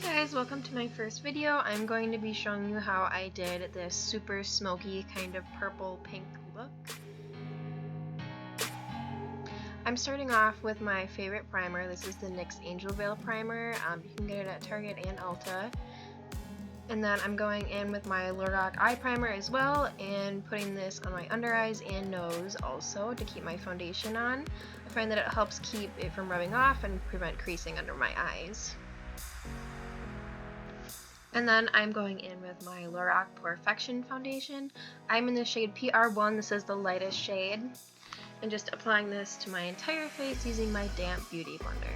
Guys, welcome to my first video. I'm going to be showing you how I did this super smoky kind of purple pink look. I'm starting off with my favorite primer. This is the NYX Angel Veil primer. You can get it at Target and Ulta. And then I'm going in with my Lorac eye primer as well and putting this on my under eyes and nose also to keep my foundation on. I find that it helps keep it from rubbing off and prevent creasing under my eyes. And then I'm going in with my Lorac Perfection foundation. I'm in the shade PR1, this is the lightest shade. And just applying this to my entire face using my damp beauty blender.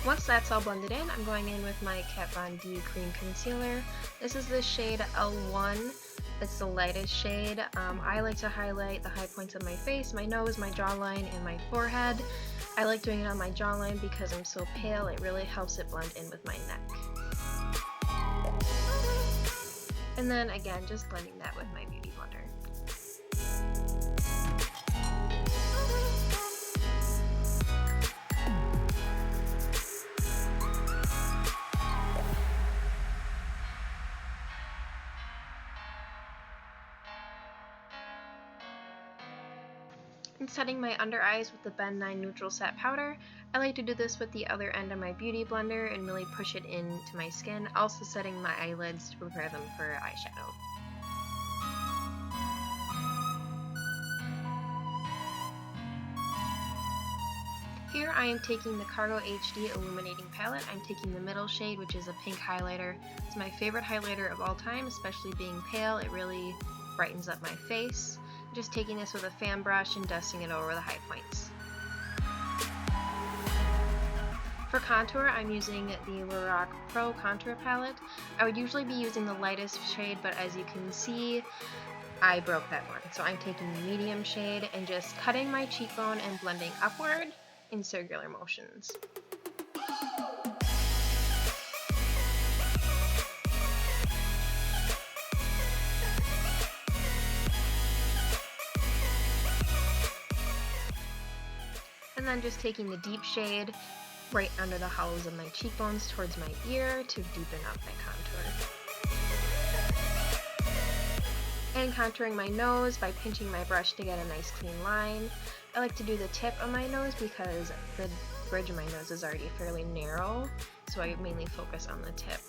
Once that's all blended in, I'm going in with my Kat Von D Cream Concealer. This is the shade L1. It's the lightest shade. I like to highlight the high points of my face, my nose, my jawline, and my forehead. I like doing it on my jawline because I'm so pale. It really helps it blend in with my neck. And then again, just blending that with my beauty blender. And setting my under eyes with the Ben 9 Neutral Set Powder. I like to do this with the other end of my beauty blender and really push it into my skin, also setting my eyelids to prepare them for eyeshadow. Here I am taking the Cargo HD Illuminating Palette. I'm taking the middle shade, which is a pink highlighter. It's my favorite highlighter of all time, especially being pale. It really brightens up my face. Just taking this with a fan brush and dusting it over the high points. For contour, I'm using the Lorac Pro Contour Palette. I would usually be using the lightest shade, but as you can see, I broke that one. So I'm taking the medium shade and just cutting my cheekbone and blending upward in circular motions. And then just taking the deep shade right under the hollows of my cheekbones towards my ear to deepen up my contour. And contouring my nose by pinching my brush to get a nice clean line. I like to do the tip of my nose because the bridge of my nose is already fairly narrow, so I mainly focus on the tip.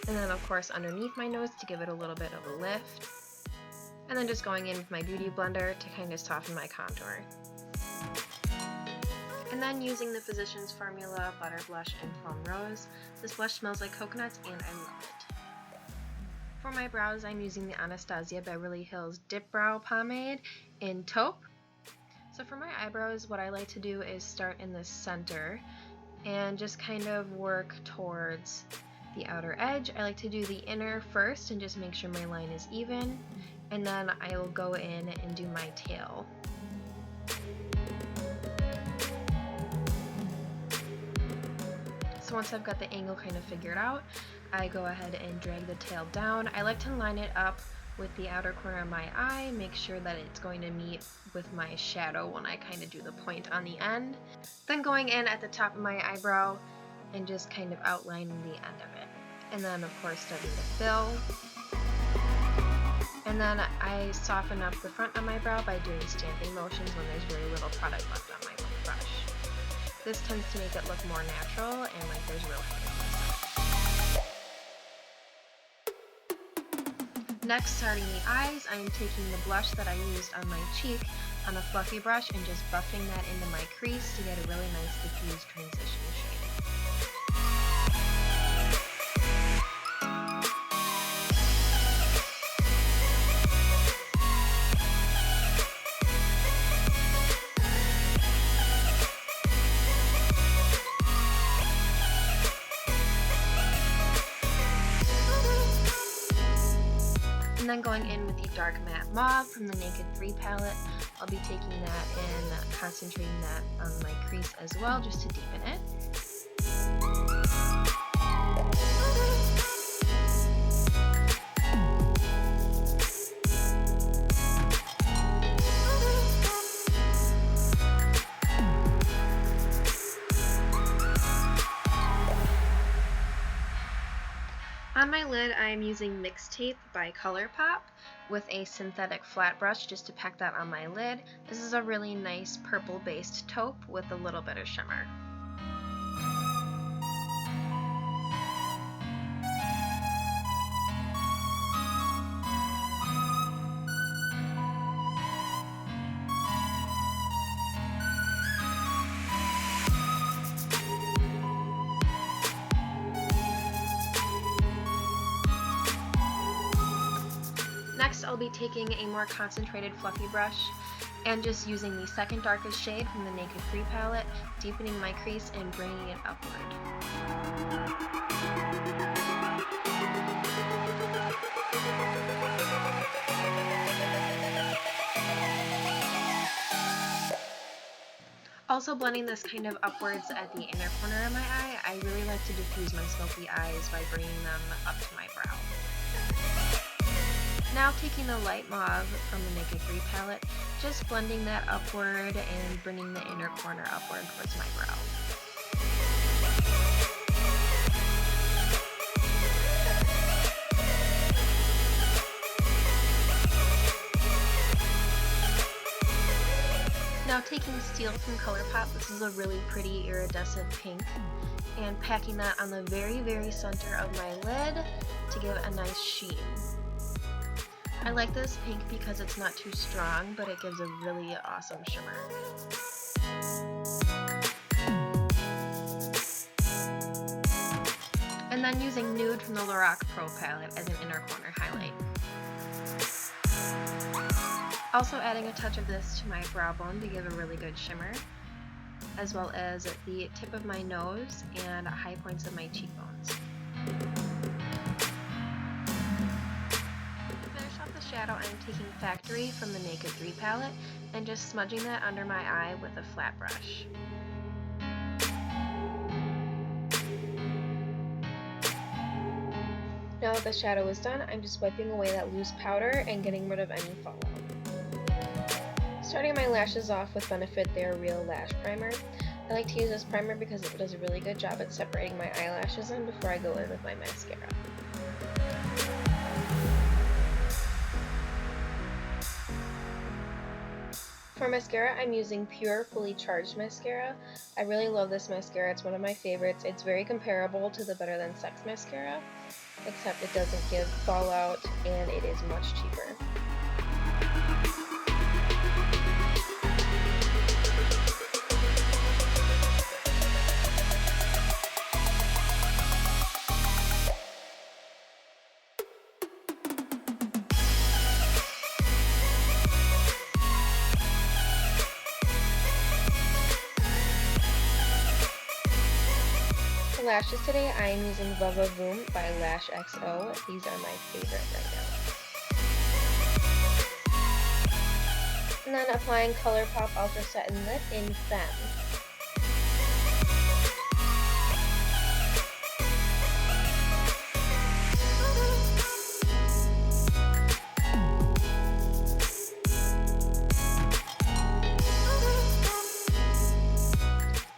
And then of course underneath my nose to give it a little bit of a lift. And then just going in with my beauty blender to kind of soften my contour. And then using the Physicians Formula Butter Blush in Plum Rose. This blush smells like coconuts and I love it. For my brows, I'm using the Anastasia Beverly Hills Dip Brow Pomade in Taupe. So for my eyebrows, what I like to do is start in the center and just kind of work towards the outer edge. I like to do the inner first and just make sure my line is even, and then I will go in and do my tail. So once I've got the angle kind of figured out, I go ahead and drag the tail down. I like to line it up with the outer corner of my eye, make sure that it's going to meet with my shadow when I kind of do the point on the end. Then going in at the top of my eyebrow and just kind of outlining the end of it. And then of course starting to fill. And then I soften up the front of my brow by doing stamping motions when there's very little product left on my brush. This tends to make it look more natural and like there's real hair. Next, starting the eyes, I am taking the blush that I used on my cheek on a fluffy brush and just buffing that into my crease to get a really nice diffused transition shade. And then going in with the dark matte mauve from the Naked 3 palette, I'll be taking that and concentrating that on my crease as well, just to deepen it. On my lid, I am using Mixtape by ColourPop with a synthetic flat brush just to pack that on my lid. This is a really nice purple-based taupe with a little bit of shimmer. Next, I'll be taking a more concentrated fluffy brush and just using the second darkest shade from the Naked 3 palette, deepening my crease and bringing it upward. Also blending this kind of upwards at the inner corner of my eye, I really like to diffuse my smoky eyes by bringing them up to my brow. Now taking the light mauve from the Naked 3 palette, just blending that upward and bringing the inner corner upward towards my brow. Now taking Steel from ColourPop, this is a really pretty iridescent pink, and packing that on the very, very center of my lid to give a nice sheen. I like this pink because it's not too strong, but it gives a really awesome shimmer. And then using Nude from the Lorac Pro palette as an inner corner highlight. Also adding a touch of this to my brow bone to give a really good shimmer, as well as the tip of my nose and high points of my cheekbones. Shadow, I'm taking Factory from the Naked 3 palette and just smudging that under my eye with a flat brush. Now that the shadow is done, I'm just wiping away that loose powder and getting rid of any fallout. Starting my lashes off with Benefit Their Real Lash Primer. I like to use this primer because it does a really good job at separating my eyelashes in before I go in with my mascara. For mascara, I'm using Pure Fully Charged Mascara. I really love this mascara. It's one of my favorites. It's very comparable to the Better Than Sex mascara, except it doesn't give fallout and it is much cheaper. Lashes today, I am using Vava Voom by Lash XO. These are my favorite right now. And then applying ColourPop Ultra Satin Lip in Femme.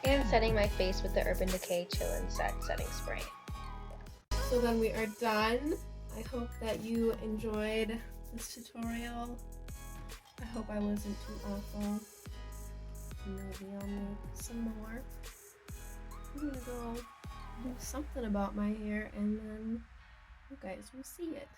And setting my face with the Urban Decay Chill and Set Setting Spray. So then we are done. I hope that you enjoyed this tutorial. I hope I wasn't too awful. Maybe I'll make some more. I'm gonna go do something about my hair and then you guys will see it.